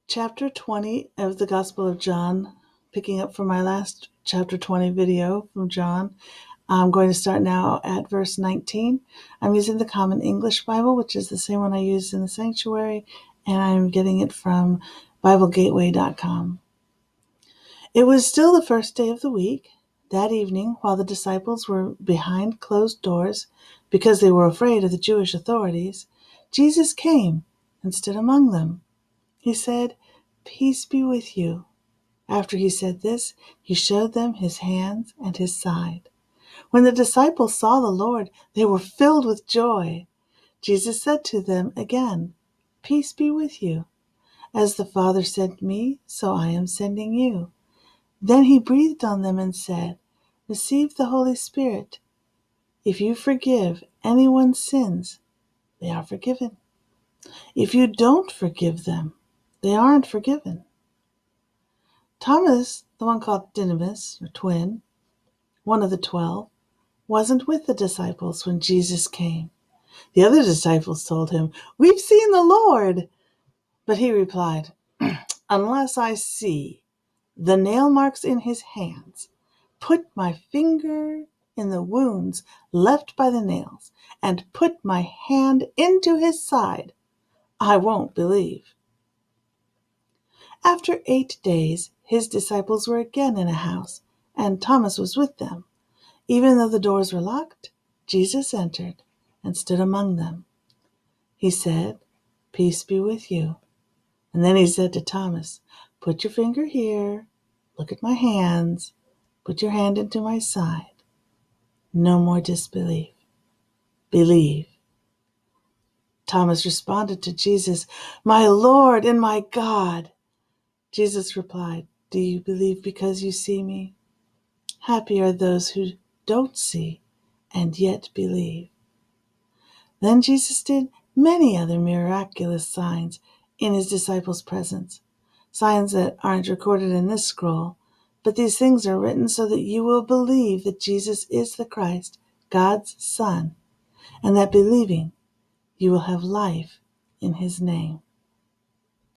Chapter 20 of the Gospel of John, picking up from my last chapter 20 video from John. I'm going to start now at verse 19. I'm using the Common English Bible, which is the same one I used in the sanctuary, and I'm getting it from BibleGateway.com. It was still the first day of the week. That evening, while the disciples were behind closed doors because they were afraid of the Jewish authorities, Jesus came and stood among them. He said, "Peace be with you." After he said this, he showed them his hands and his side. When the disciples saw the Lord, they were filled with joy. Jesus said to them again, "Peace be with you. As the Father sent me, so I am sending you." Then he breathed on them and said, "Receive the Holy Spirit. If you forgive anyone's sins, they are forgiven. If you don't forgive them, they aren't forgiven." Thomas, the one called Didymus, or twin, one of the 12, wasn't with the disciples when Jesus came. The other disciples told him, "We've seen the Lord." But he replied, "Unless I see the nail marks in his hands, put my finger in the wounds left by the nails, and put my hand into his side, I won't believe." After 8 days, his disciples were again in a house, and Thomas was with them. Even though the doors were locked, Jesus entered and stood among them. He said, "Peace be with you." And then he said to Thomas, "Put your finger here. Look at my hands. Put your hand into my side. No more disbelief. Believe." Thomas responded to Jesus, "My Lord and my God." Jesus replied, "Do you believe because you see me? Happy are those who don't see and yet believe." Then Jesus did many other miraculous signs in his disciples' presence, signs that aren't recorded in this scroll, but these things are written so that you will believe that Jesus is the Christ, God's Son, and that believing you will have life in his name.